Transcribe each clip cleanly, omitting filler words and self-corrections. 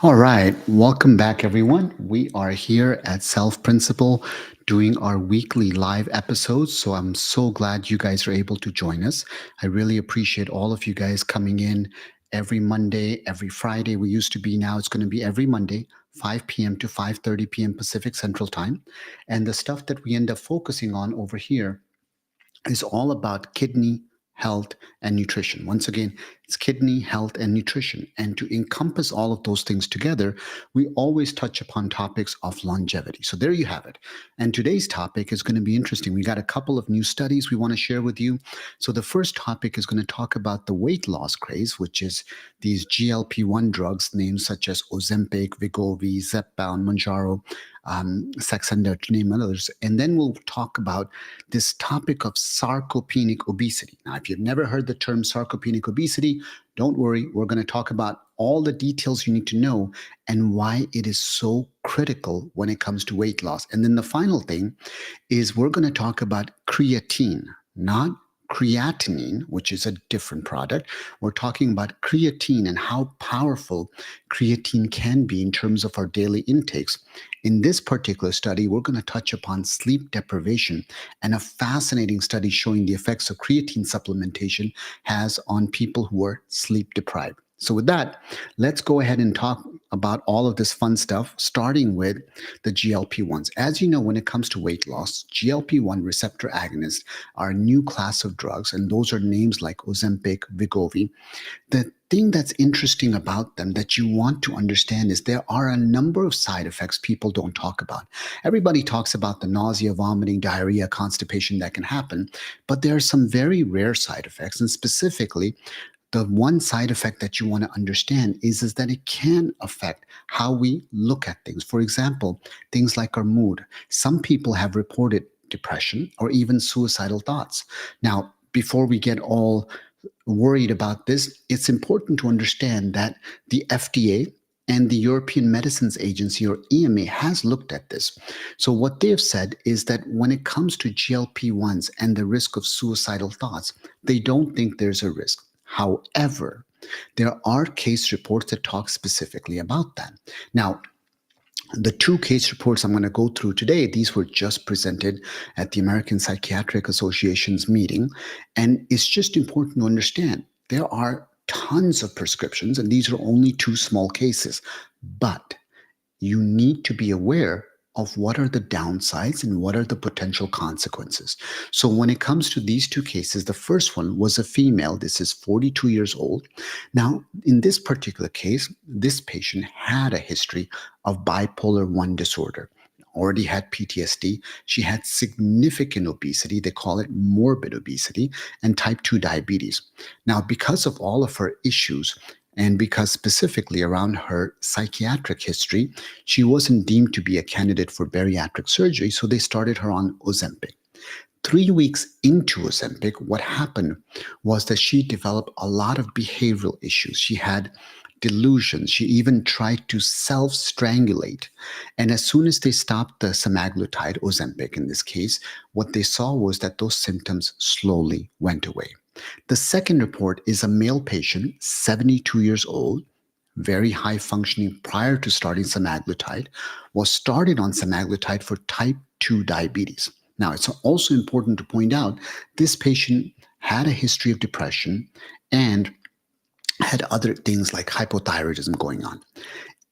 All right, welcome back, everyone. We are here at Self Principle doing our weekly live episodes. So I'm so glad you guys are able to join us. I really appreciate all of you guys coming in every Monday, every Friday. We used to be now, it's going to be every Monday, 5 p.m. to 5:30 p.m. Pacific Central Time. And the stuff that we end up focusing on over here is all about kidney health and nutrition. Once again, it's kidney health and nutrition. And to encompass all of those things together, we always touch upon topics of longevity. So there you have it. And today's topic is going to be interesting. We got a couple of new studies we want to share with you. So the first topic is going to talk about the weight loss craze, which is these GLP-1 drugs, names such as Ozempic, Wegovy, Zepbound, Mounjaro, Saxenda, to name others. And then we'll talk about this topic of sarcopenic obesity. Now, if you've never heard the term sarcopenic obesity, don't worry. We're going to talk about all the details you need to know and why it is so critical when it comes to weight loss. And then the final thing is we're going to talk about creatine, not creatinine, which is a different product. We're talking about creatine and how powerful creatine can be in terms of our daily intakes. In this particular study, we're going to touch upon sleep deprivation and a fascinating study showing the effects of creatine supplementation has on people who are sleep deprived. So, with that, let's go ahead and talk about all of this fun stuff, starting with the GLP-1s. As you know, when it comes to weight loss, GLP-1 receptor agonists are a new class of drugs, and those are names like Ozempic, Wegovy. The thing that's interesting about them that you want to understand is there are a number of side effects people don't talk about. Everybody talks about the nausea, vomiting, diarrhea, constipation that can happen, but there are some very rare side effects, and specifically, the one side effect that you want to understand is that it can affect how we look at things. For example, things like our mood. Some people have reported depression or even suicidal thoughts. Now, before we get all worried about this, it's important to understand that the FDA and the European Medicines Agency, or EMA, has looked at this. So, what they have said is that when it comes to GLP 1s and the risk of suicidal thoughts, they don't think there's a risk. However, there are case reports that talk specifically about that. Now, the two case reports I'm going to go through today, these were just presented at the American Psychiatric Association's meeting. And it's just important to understand there are tons of prescriptions, and these are only two small cases. But you need to be aware of what are the downsides and what are the potential consequences. So, when it comes to these two cases, the first one was a female. This is 42 years old. Now, in this particular case, this patient had a history of bipolar 1 disorder. Already had PTSD. She had significant obesity. They call it morbid obesity and type 2 diabetes. Now, because of all of her issues, and because specifically around her psychiatric history, she wasn't deemed to be a candidate for bariatric surgery, so they started her on Ozempic. 3 weeks into Ozempic, what happened was that she developed a lot of behavioral issues. She had delusions. She even tried to self strangulate. And as soon as they stopped the semaglutide, Ozempic in this case, what they saw was that those symptoms slowly went away. The second report is a male patient, 72 years old, very high functioning prior to starting semaglutide, was started on semaglutide for type 2 diabetes. Now, it's also important to point out this patient had a history of depression and had other things like hypothyroidism going on.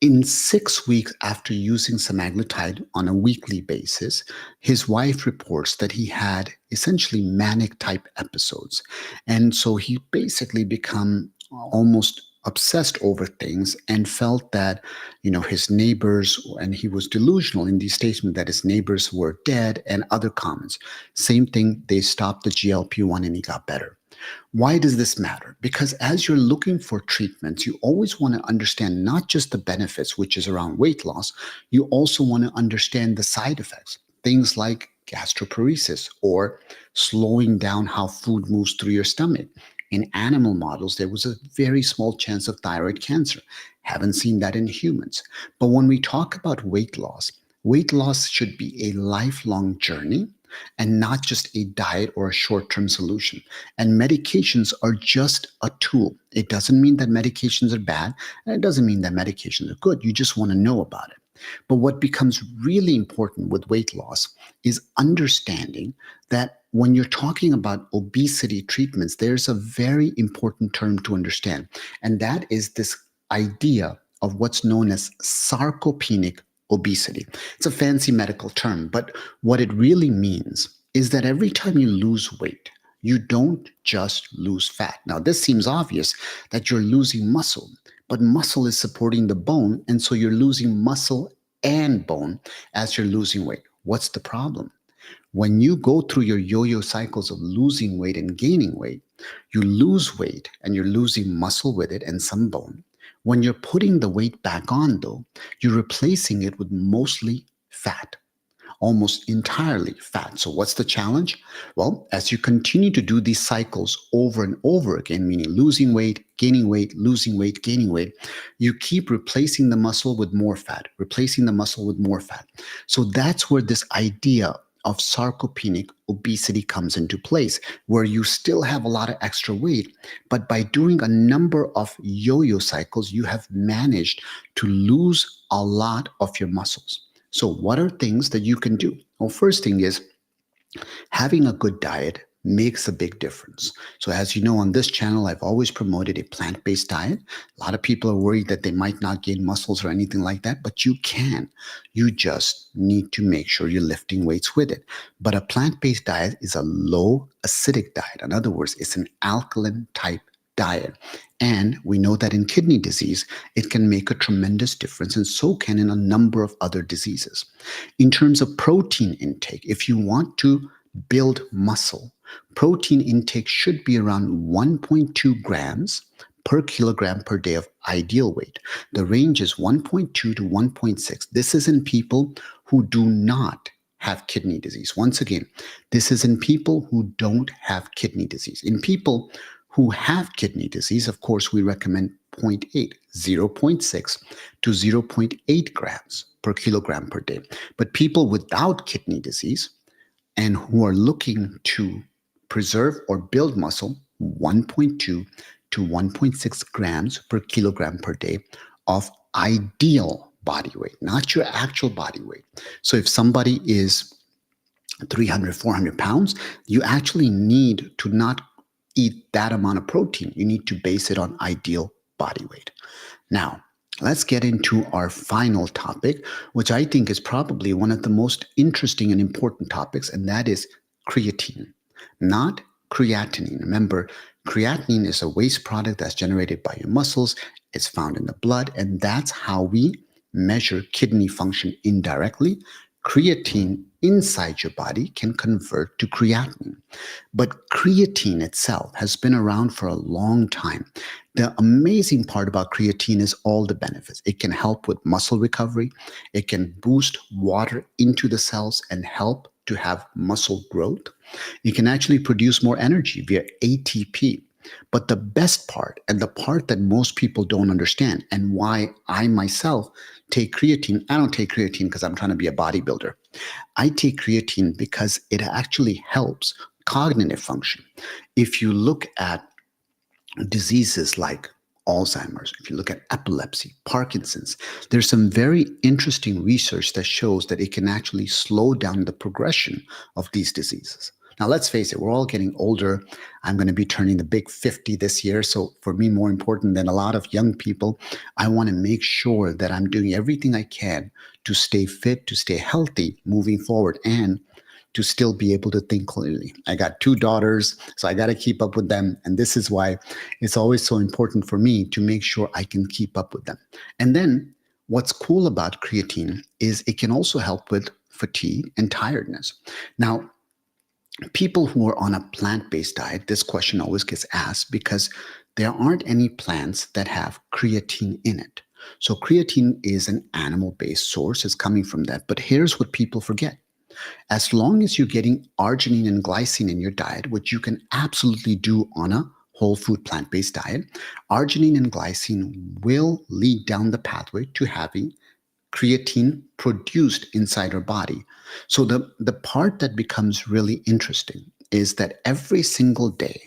In 6 weeks after using semaglutide on a weekly basis, his wife reports that he had essentially manic type episodes. And so he basically become almost obsessed over things and felt that, his neighbors, and he was delusional in the statement that his neighbors were dead and other comments. Same thing, they stopped the GLP-1 and he got better. Why does this matter? Because as you're looking for treatments, you always want to understand not just the benefits, which is around weight loss, you also want to understand the side effects, things like gastroparesis or slowing down how food moves through your stomach. In animal models, there was a very small chance of thyroid cancer. Haven't seen that in humans. But when we talk about weight loss should be a lifelong journey. and not just a diet or a short term solution. And medications are just a tool. It doesn't mean that medications are bad, and it doesn't mean that medications are good. You just want to know about it. But what becomes really important with weight loss is understanding that when you're talking about obesity treatments, there's a very important term to understand, and that is this idea of what's known as sarcopenic obesity. It's a fancy medical term, but what it really means is that every time you lose weight, you don't just lose fat. Now, this seems obvious that you're losing muscle, but muscle is supporting the bone, and so you're losing muscle and bone as you're losing weight. What's the problem? When you go through your yo yo cycles of losing weight and gaining weight, you lose weight and you're losing muscle with it and some bone. When you're putting the weight back on, though, you're replacing it with mostly fat, almost entirely fat. So, what's the challenge? Well, as you continue to do these cycles over and over again, meaning losing weight, gaining weight, losing weight, gaining weight, you keep replacing the muscle with more fat, replacing the muscle with more fat. So, that's where this idea of sarcopenic obesity comes into place, where you still have a lot of extra weight, but by doing a number of yo yo cycles, you have managed to lose a lot of your muscles. So, what are things that you can do? Well, first thing is having a good diet makes a big difference. So, as you know, on this channel, I've always promoted a plant based diet. A lot of people are worried that they might not gain muscles or anything like that, but you can. You just need to make sure you're lifting weights with it. But a plant based diet is a low acidic diet. In other words, it's an alkaline type diet. And we know that in kidney disease, it can make a tremendous difference, and so can in a number of other diseases. In terms of protein intake, if you want to build muscle, protein intake should be around 1.2 grams per kilogram per day of ideal weight. The range is 1.2 to 1.6. This is in people who do not have kidney disease. Once again, this is in people who don't have kidney disease. In people who have kidney disease, of course, we recommend 0.8, 0.6 to 0.8 grams per kilogram per day. But people without kidney disease and who are looking to preserve or build muscle, 1.2 to 1.6 grams per kilogram per day of ideal body weight, not your actual body weight. So if somebody is 300, 400 pounds, you actually need to not eat that amount of protein. You need to base it on ideal body weight. Now, let's get into our final topic, which I think is probably one of the most interesting and important topics, and that is creatine, not creatinine. Remember, creatinine is a waste product that's generated by your muscles. It's found in the blood, and that's how we measure kidney function indirectly. Creatine inside your body can convert to creatinine. But creatine itself has been around for a long time. The amazing part about creatine is all the benefits. It can help with muscle recovery, it can boost water into the cells and help to have muscle growth. You can actually produce more energy via ATP. But the best part, and the part that most people don't understand, and why I myself take creatine, I don't take creatine because I'm trying to be a bodybuilder. I take creatine because it actually helps cognitive function. If you look at diseases like Alzheimer's, if you look at epilepsy, Parkinson's, there's some very interesting research that shows that it can actually slow down the progression of these diseases. Now, let's face it, we're all getting older. I'm going to be turning the big 50 this year. So, for me, more important than a lot of young people, I want to make sure that I'm doing everything I can to stay fit, to stay healthy moving forward, and to still be able to think clearly. I got two daughters, so I got to keep up with them. And this is why it's always so important for me to make sure I can keep up with them. And then what's cool about creatine is it can also help with fatigue and tiredness. Now, people who are on a plant based diet, this question always gets asked because there aren't any plants that have creatine in it. So, creatine is an animal based source, it's coming from that. But here's what people forget: as long as you're getting arginine and glycine in your diet, which you can absolutely do on a whole food plant based diet, arginine and glycine will lead down the pathway to having creatine produced inside our body. So the part that becomes really interesting is that every single day,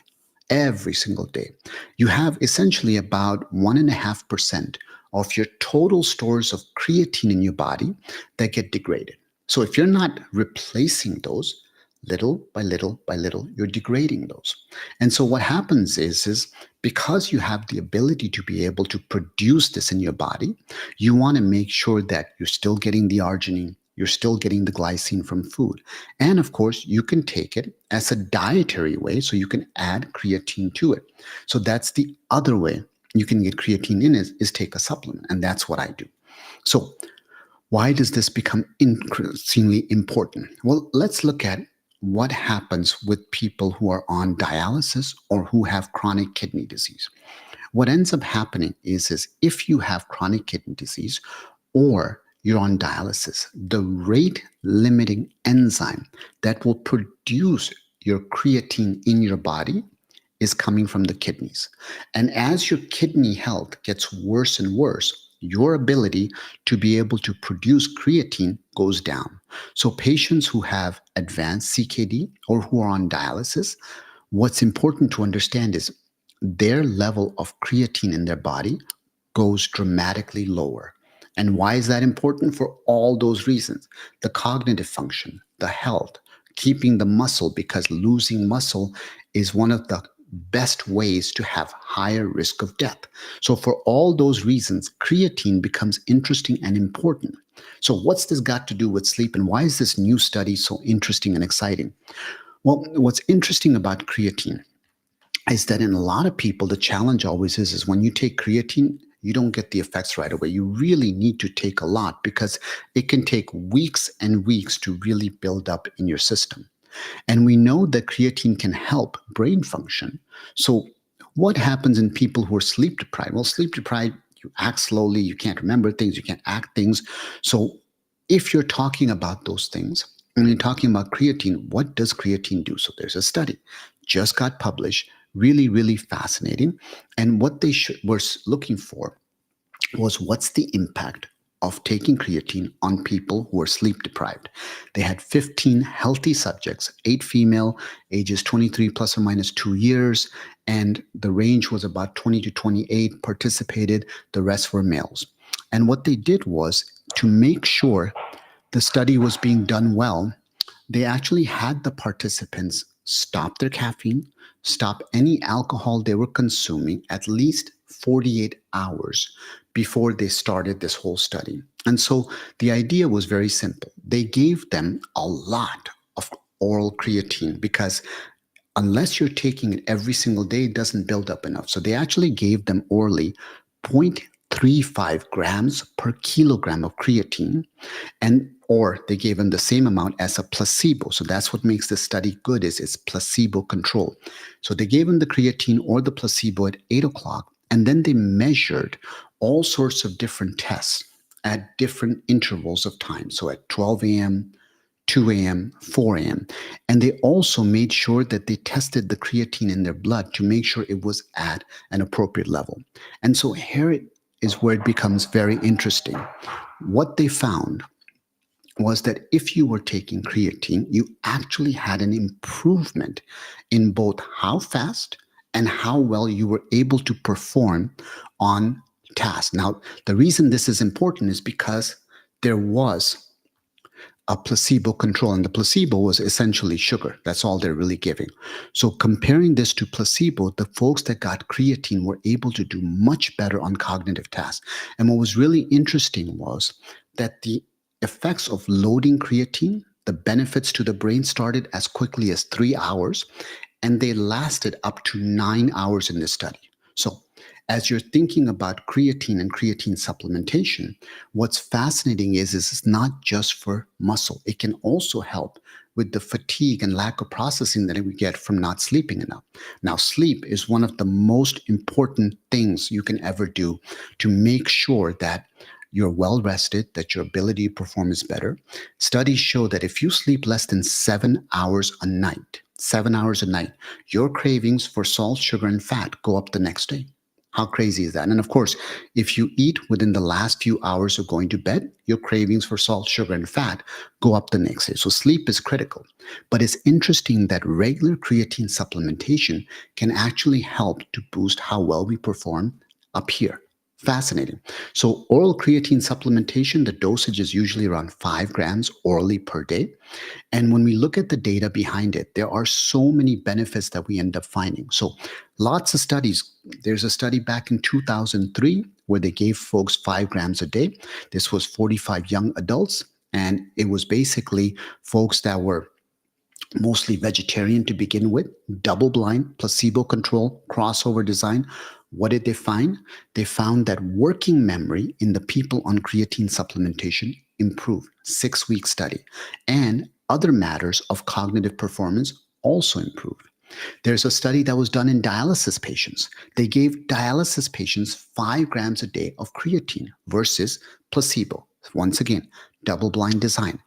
you have essentially about 1.5% of your total stores of creatine in your body that get degraded. So if you're not replacing those, little by little by little, you're degrading those. And so what happens is because you have the ability to be able to produce this in your body, you want to make sure that you're still getting the arginine, you're still getting the glycine from food. And of course, you can take it as a dietary way, so you can add creatine to it. So that's the other way you can get creatine in is take a supplement. And that's what I do. So why does this become increasingly important? Well, let's look at what happens with people who are on dialysis or who have chronic kidney disease. What ends up happening is if you have chronic kidney disease or you're on dialysis, the rate limiting enzyme that will produce your creatine in your body is coming from the kidneys. And as your kidney health gets worse and worse, your ability to be able to produce creatine goes down. So, patients who have advanced CKD or who are on dialysis, what's important to understand is their level of creatine in their body goes dramatically lower. And why is that important? For all those reasons: the cognitive function, the health, keeping the muscle, because losing muscle is one of the best ways to have higher risk of death. So, for all those reasons, creatine becomes interesting and important. So, what's this got to do with sleep, and why is this new study so interesting and exciting? Well, what's interesting about creatine is that in a lot of people, the challenge always is when you take creatine, you don't get the effects right away. You really need to take a lot because it can take weeks and weeks to really build up in your system. And we know that creatine can help brain function. So, what happens in people who are sleep deprived? Well, sleep deprived, you act slowly, you can't remember things, you can't act things. So, if you're talking about those things, and you're talking about creatine, what does creatine do? So, there's a study just got published, really, really fascinating. And what they were looking for was what's the impact of taking creatine on people who are sleep deprived. They had 15 healthy subjects, 8 female, ages 23 plus or minus 2 years, and the range was about 20 to 28 participated, the rest were males. And what they did was to make sure the study was being done well, they actually had the participants stop their caffeine, stop any alcohol they were consuming at least 48 hours before they started this whole study. And so the idea was very simple. They gave them a lot of oral creatine because unless you're taking it every single day, it doesn't build up enough. So they actually gave them orally 0.35 grams per kilogram of creatine, and or they gave them the same amount as a placebo. So that's what makes this study good, is it's placebo control. So they gave them the creatine or the placebo at 8 o'clock, and then they measured all sorts of different tests at different intervals of time. So at 12 a.m., 2 a.m., 4 a.m. And they also made sure that they tested the creatine in their blood to make sure it was at an appropriate level. And so here it is where it becomes very interesting. What they found was that if you were taking creatine, you actually had an improvement in both how fast and how well you were able to perform on tasks. Now, the reason this is important is because there was a placebo control, and the placebo was essentially sugar. That's all they're really giving. So, comparing this to placebo, the folks that got creatine were able to do much better on cognitive tasks. And what was really interesting was that the effects of loading creatine, the benefits to the brain started as quickly as 3 hours, and they lasted up to 9 hours in this study. So, as you're thinking about creatine and creatine supplementation, what's fascinating is it's not just for muscle. It can also help with the fatigue and lack of processing that we get from not sleeping enough. Now, sleep is one of the most important things you can ever do to make sure that you're well rested, that your ability to perform is better. Studies show that if you sleep less than 7 hours a night, 7 hours a night, your cravings for salt, sugar, and fat go up the next day. How crazy is that? And of course, if you eat within the last few hours of going to bed, your cravings for salt, sugar, and fat go up the next day. So sleep is critical. But it's interesting that regular creatine supplementation can actually help to boost how well we perform up here. Fascinating. So, oral creatine supplementation, the dosage is usually around 5 grams orally per day. And when we look at the data behind it, there are so many benefits that we end up finding. So, lots of studies. There's a study back in 2003 where they gave folks 5 grams a day. This was 45 young adults. And it was basically folks that were mostly vegetarian to begin with, double blind, placebo control, crossover design. What did they find? They found that working memory in the people on creatine supplementation improved, 6 week study, and other matters of cognitive performance also improved. There's a study that was done in dialysis patients. They gave dialysis patients 5 grams a day of creatine versus placebo. Once again, double blind design.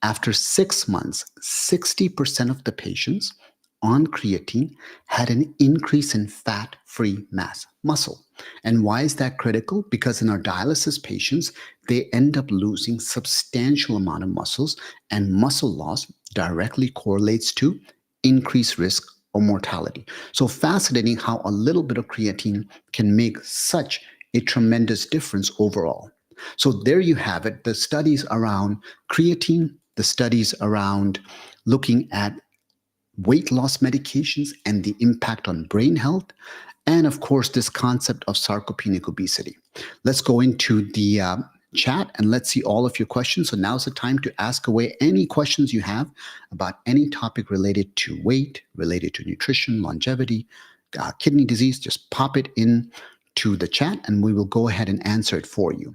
After 6 months, 60% of the patients on creatine had an increase in fat free mass muscle. And why is that critical? Because in our dialysis patients, they end up losing substantial amount of muscles, and muscle loss directly correlates to increased risk of mortality. So fascinating how a little bit of creatine can make such a tremendous difference overall. So there you have it, the studies around creatine, the studies around looking at weight loss medications and the impact on brain health, and of course, this concept of sarcopenic obesity. Let's go into the chat and let's see all of your questions. So now's the time to ask away any questions you have about any topic related to weight, related to nutrition, longevity, kidney disease. Just pop it in to the chat and we will go ahead and answer it for you.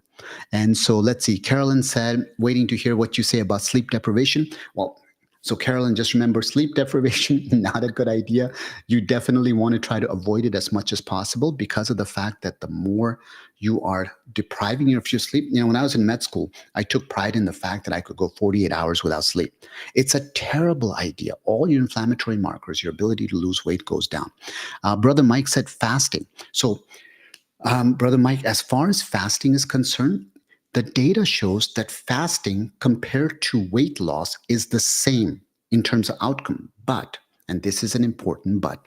And so let's see. Carolyn said, waiting to hear what you say about sleep deprivation. Well, so, Carolyn, just remember sleep deprivation, not a good idea. You definitely want to try to avoid it as much as possible because of the fact that the more you are depriving you of your sleep. When I was in med school, I took pride in the fact that I could go 48 hours without sleep. It's a terrible idea. All your inflammatory markers, your ability to lose weight goes down. Brother Mike said fasting. So, Brother Mike, as far as fasting is concerned, the data shows that fasting compared to weight loss is the same in terms of outcome. But, and this is an important but,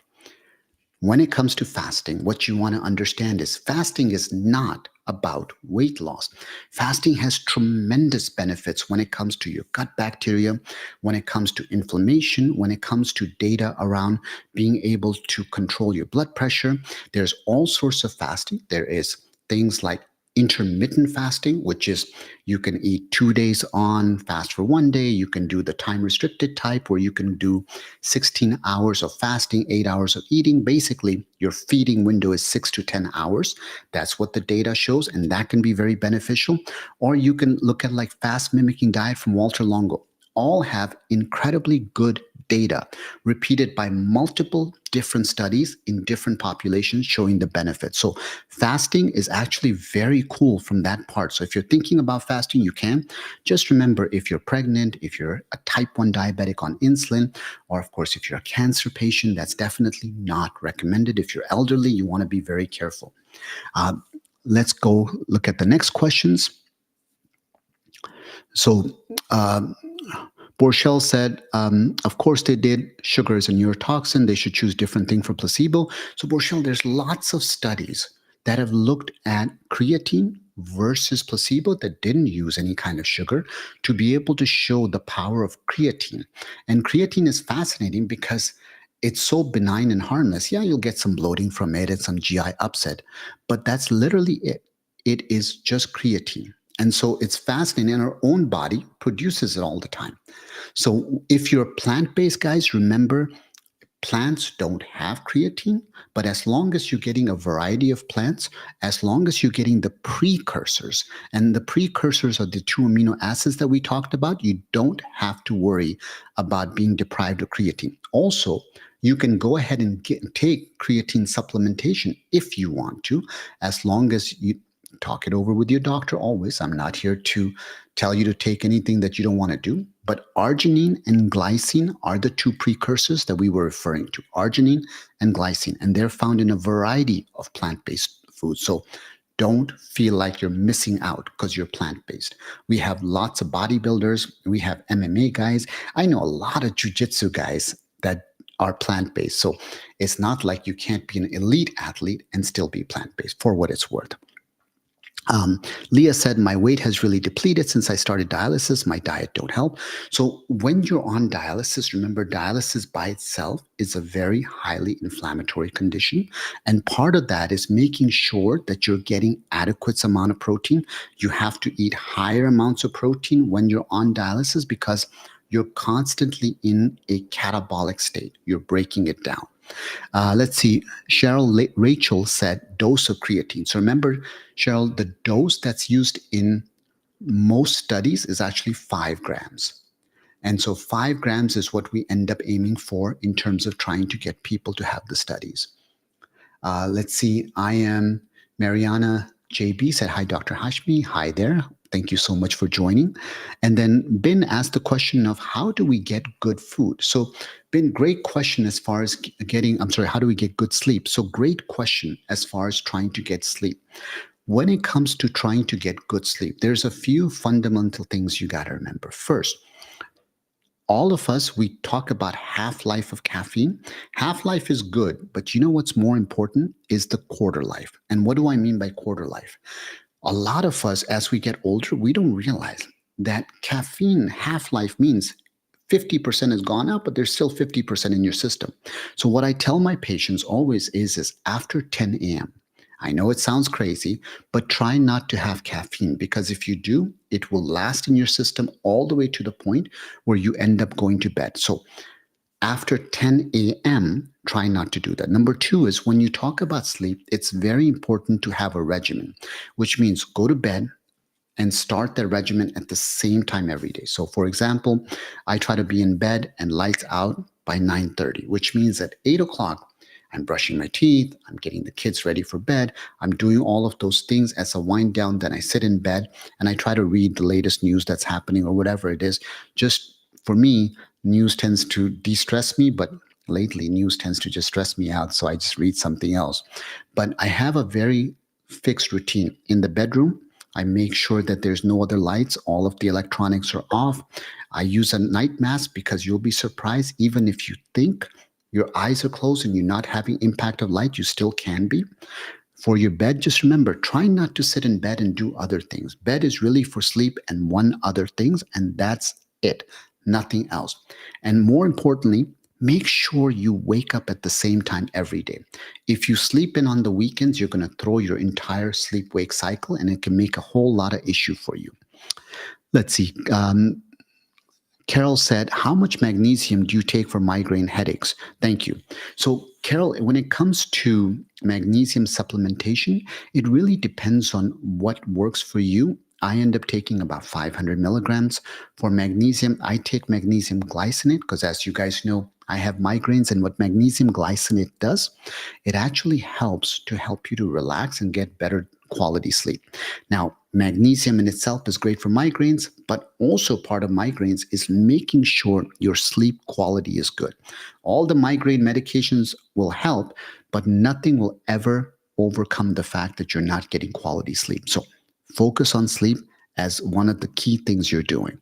when it comes to fasting, what you want to understand is fasting is not about weight loss. Fasting has tremendous benefits when it comes to your gut bacteria, when it comes to inflammation, when it comes to data around being able to control your blood pressure. There's all sorts of fasting. There is things like intermittent fasting, which is you can eat 2 days on, fast for one day. You can do the time restricted type where you can do 16 hours of fasting, 8 hours of eating. Basically, your feeding window is 6 to 10 hours. That's what the data shows, and that can be very beneficial. Or you can look at like fast mimicking diet from Walter Longo. All have incredibly good data repeated by multiple different studies in different populations showing the benefits. So fasting is actually very cool from that part. So if you're thinking about fasting, you can. Just remember, if you're pregnant, if you're a type 1 diabetic on insulin, or of course, if you're a cancer patient, that's definitely not recommended. If you're elderly, you want to be very careful. Let's go look at the next questions. So, Borchell said, of course they did. Sugar is a neurotoxin. They should choose different thing for placebo. So Borchell, there's lots of studies that have looked at creatine versus placebo that didn't use any kind of sugar to be able to show the power of creatine. And creatine is fascinating because it's so benign and harmless. Yeah, you'll get some bloating from it and some GI upset, but that's literally it. It is just creatine. And so it's fascinating, and our own body produces it all the time. So if you're plant based, guys, remember plants don't have creatine, but as long as you're getting a variety of plants, as long as you're getting the precursors, and the precursors are the 2 amino acids that we talked about, you don't have to worry about being deprived of creatine. Also, you can go ahead and take creatine supplementation if you want to, as long as you talk it over with your doctor always. I'm not here to tell you to take anything that you don't want to do. But arginine and glycine are the two precursors that we were referring to, arginine and glycine. And they're found in a variety of plant-based food. So don't feel like you're missing out because you're plant based. We have lots of bodybuilders, we have MMA guys. I know a lot of jujitsu guys that are plant based. So it's not like you can't be an elite athlete and still be plant based for what it's worth. Leah said, my weight has really depleted since I started dialysis. My diet don't help. So when you're on dialysis, remember dialysis by itself is a very highly inflammatory condition. And part of that is making sure that you're getting adequate amount of protein. You have to eat higher amounts of protein when you're on dialysis because you're constantly in a catabolic state. You're breaking it down. Let's see. Rachel said dose of creatine. So remember, Cheryl, the dose that's used in most studies is actually 5 grams. And so 5 grams is what we end up aiming for in terms of trying to get people to have the studies. Let's see. I am Mariana JB said, hi, Dr. Hashmi. Hi there. Thank you so much for joining. And then Bin asked the question of how do we get good food? So Bin, great question as far as how do we get good sleep? So great question as far as trying to get sleep. When it comes to trying to get good sleep, there's a few fundamental things you got to remember. First, all of us, we talk about half-life of caffeine. Half-life is good, but you know what's more important is the quarter life. And what do I mean by quarter life? A lot of us, as we get older, we don't realize that caffeine half-life means 50% has gone out, but there's still 50% in your system. So what I tell my patients always is after 10 a.m., I know it sounds crazy, but try not to have caffeine because if you do, it will last in your system all the way to the point where you end up going to bed. So after 10 a.m., try not to do that. Number two is when you talk about sleep, it's very important to have a regimen, which means go to bed and start the regimen at the same time every day. So for example, I try to be in bed and lights out by 9:30, which means at 8 o'clock, I'm brushing my teeth, I'm getting the kids ready for bed, I'm doing all of those things as a wind down. Then I sit in bed and I try to read the latest news that's happening or whatever it is. Just for me, news tends to de-stress me, but lately news tends to just stress me out. So I just read something else. But I have a very fixed routine. In the bedroom, I make sure that there's no other lights. All of the electronics are off. I use a night mask because you'll be surprised. Even if you think your eyes are closed and you're not having impact of light, you still can be. For your bed, just remember, try not to sit in bed and do other things. Bed is really for sleep and one other things, and that's it, nothing else. And more importantly, make sure you wake up at the same time every day. If you sleep in on the weekends, you're going to throw your entire sleep wake cycle and it can make a whole lot of issue for you. Let's see. Carol said, how much magnesium do you take for migraine headaches? Thank you. So, Carol, when it comes to magnesium supplementation, it really depends on what works for you. I end up taking about 500 milligrams. For magnesium, I take magnesium glycinate because, as you guys know, I have migraines. And what magnesium glycinate does, it actually helps to help you to relax and get better quality sleep. Now, magnesium in itself is great for migraines, but also part of migraines is making sure your sleep quality is good. All the migraine medications will help, but nothing will ever overcome the fact that you're not getting quality sleep. So focus on sleep as one of the key things you're doing.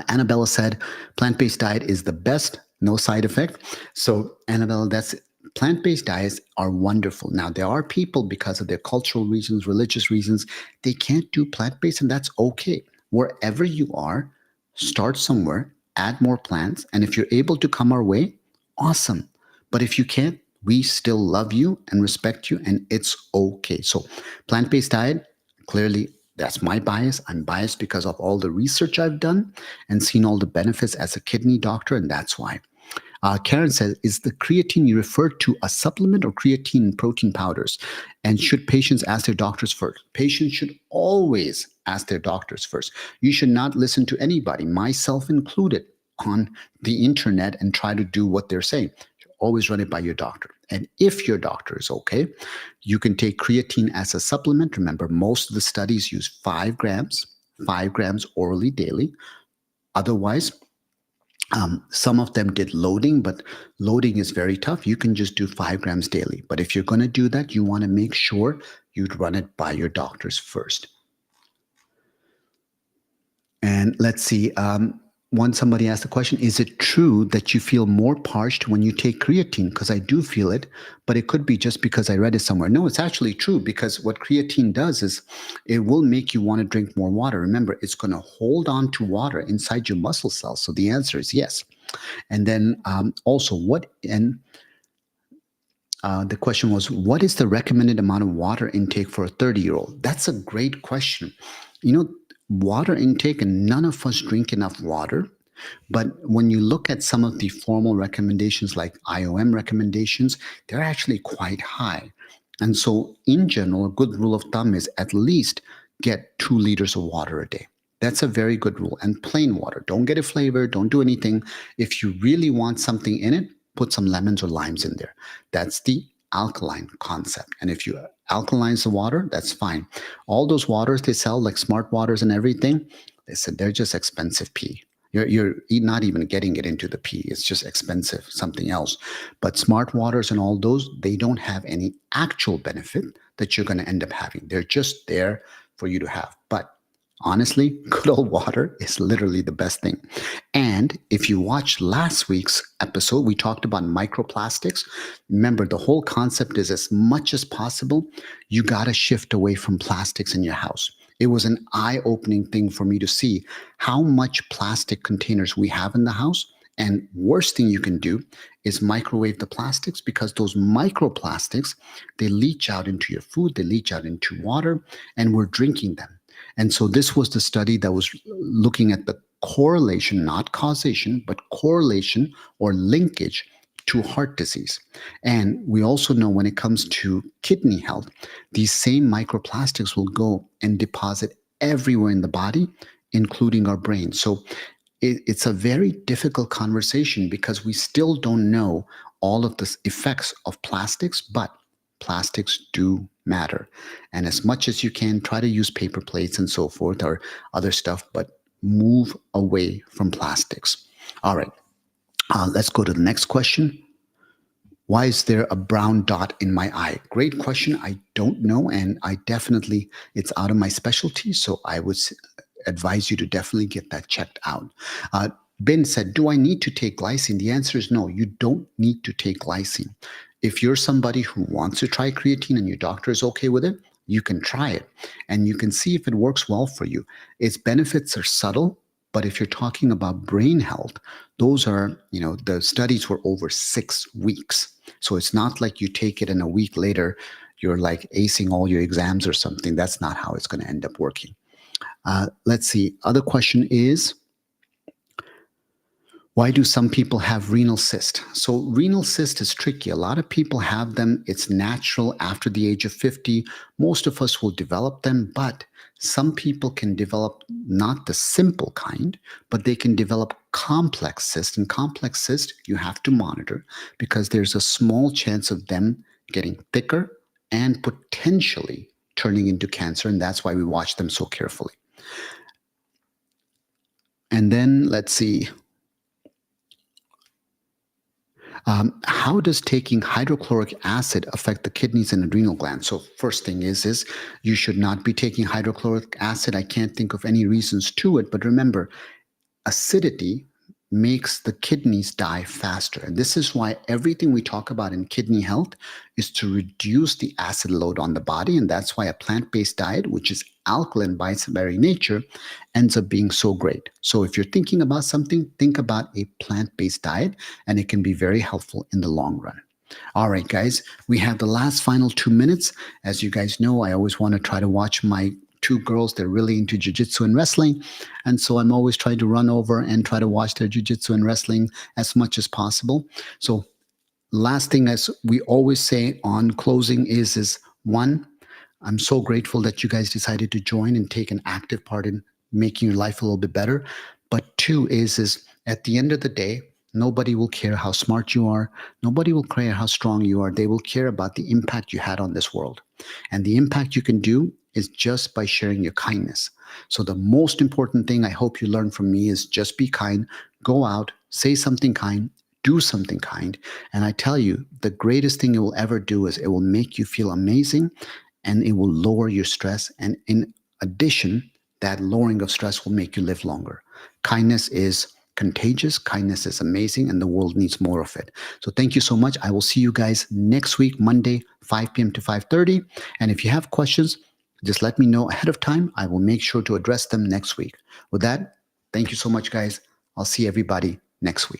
Annabella said, plant-based diet is the best, no side effect. So Annabella, that's plant-based diets are wonderful. Now, there are people, because of their cultural reasons, religious reasons, they can't do plant-based, and that's okay. Wherever you are, start somewhere, add more plants, and if you're able to come our way, awesome. But if you can't, we still love you and respect you, and it's okay. So plant-based diet, clearly, that's my bias. I'm biased because of all the research I've done and seen all the benefits as a kidney doctor, and that's why. Karen says, is the creatine you referred to a supplement or creatine protein powders? And should patients ask their doctors first? Patients should always ask their doctors first. You should not listen to anybody, myself included, on the internet and try to do what they're saying. Always run it by your doctor. And if your doctor is okay, you can take creatine as a supplement. Remember, most of the studies use 5 grams orally daily. Otherwise, Some of them did loading, but loading is very tough. You can just do 5 grams daily. But if you're going to do that, you want to make sure you'd run it by your doctors first. And let's see. One somebody asked the question: is it true that you feel more parched when you take creatine? Because I do feel it, but it could be just because I read it somewhere. No, it's actually true, because what creatine does is it will make you want to drink more water. Remember, it's going to hold on to water inside your muscle cells. So the answer is yes. And then also, what and the question was, what is the recommended amount of water intake for a 30-year-old? That's a great question. You know, water intake, and none of us drink enough water. But when you look at some of the formal recommendations, like IOM recommendations, they're actually quite high. And so, in general, a good rule of thumb is at least get 2 liters of water a day. That's a very good rule. And plain water. Don't get it flavored. Don't do anything. If you really want something in it, put some lemons or limes in there. That's the alkaline concept. And if you alkalinize the water, that's fine. All those waters they sell, like smart waters and everything, they said they're just expensive pee. You're not even getting it into the pee. It's just expensive, something else. But smart waters and all those, they don't have any actual benefit that you're going to end up having. They're just there for you to have. But honestly, good old water is literally the best thing. And if you watched last week's episode, we talked about microplastics. Remember, the whole concept is, as much as possible, you got to shift away from plastics in your house. It was an eye-opening thing for me to see how much plastic containers we have in the house. And worst thing you can do is microwave the plastics, because those microplastics, they leach out into your food, they leach out into water, and we're drinking them. And so this was the study that was looking at the correlation, not causation, but correlation or linkage to heart disease. And we also know, when it comes to kidney health, these same microplastics will go and deposit everywhere in the body, including our brain. So it's a very difficult conversation, because we still don't know all of the effects of plastics, but plastics do matter. And as much as you can, try to use paper plates and so forth, or other stuff, but move away from plastics. All right, let's go to the next question. Why is there a brown dot in my eye? Great question. I don't know. And it's out of my specialty. So I would advise you to definitely get that checked out. Uh, Ben said, do I need to take glycine? The answer is no, you don't need to take glycine. If you're somebody who wants to try creatine and your doctor is okay with it, you can try it and you can see if it works well for you. Its benefits are subtle, but if you're talking about brain health, those are, the studies were over 6 weeks. So it's not like you take it and a week later, you're like acing all your exams or something. That's not how it's going to end up working. Let's see. Other question is, why do some people have renal cyst? So renal cyst is tricky. A lot of people have them. It's natural after the age of 50. Most of us will develop them, but some people can develop not the simple kind, but they can develop complex cyst. And complex cyst, you have to monitor, because there's a small chance of them getting thicker and potentially turning into cancer. And that's why we watch them so carefully. And then let's see. How does taking hydrochloric acid affect the kidneys and adrenal glands? So first thing is you should not be taking hydrochloric acid. I can't think of any reasons to it, but remember, acidity makes the kidneys die faster. And this is why everything we talk about in kidney health is to reduce the acid load on the body. And that's why a plant-based diet, which is alkaline by its very nature, ends up being so great. So if you're thinking about something, think about a plant-based diet, and it can be very helpful in the long run. All right, guys, we have the last final 2 minutes. As you guys know, I always want to try to watch my 2 girls. They're really into jiu-jitsu and wrestling. And so I'm always trying to run over and try to watch their jiu-jitsu and wrestling as much as possible. So last thing, as we always say on closing, is one, I'm so grateful that you guys decided to join and take an active part in making your life a little bit better. But two is at the end of the day, nobody will care how smart you are. Nobody will care how strong you are. They will care about the impact you had on this world. And the impact you can do is just by sharing your kindness. So the most important thing I hope you learn from me is just be kind. Go out, say something kind, do something kind. And I tell you, the greatest thing it will ever do is it will make you feel amazing and it will lower your stress. And in addition, that lowering of stress will make you live longer. Kindness is contagious, kindness is amazing, and the world needs more of it. So thank you so much. I will see you guys next week, Monday, 5 p.m. to 5:30. And if you have questions, just let me know ahead of time. I will make sure to address them next week. With that, thank you so much, guys. I'll see everybody next week.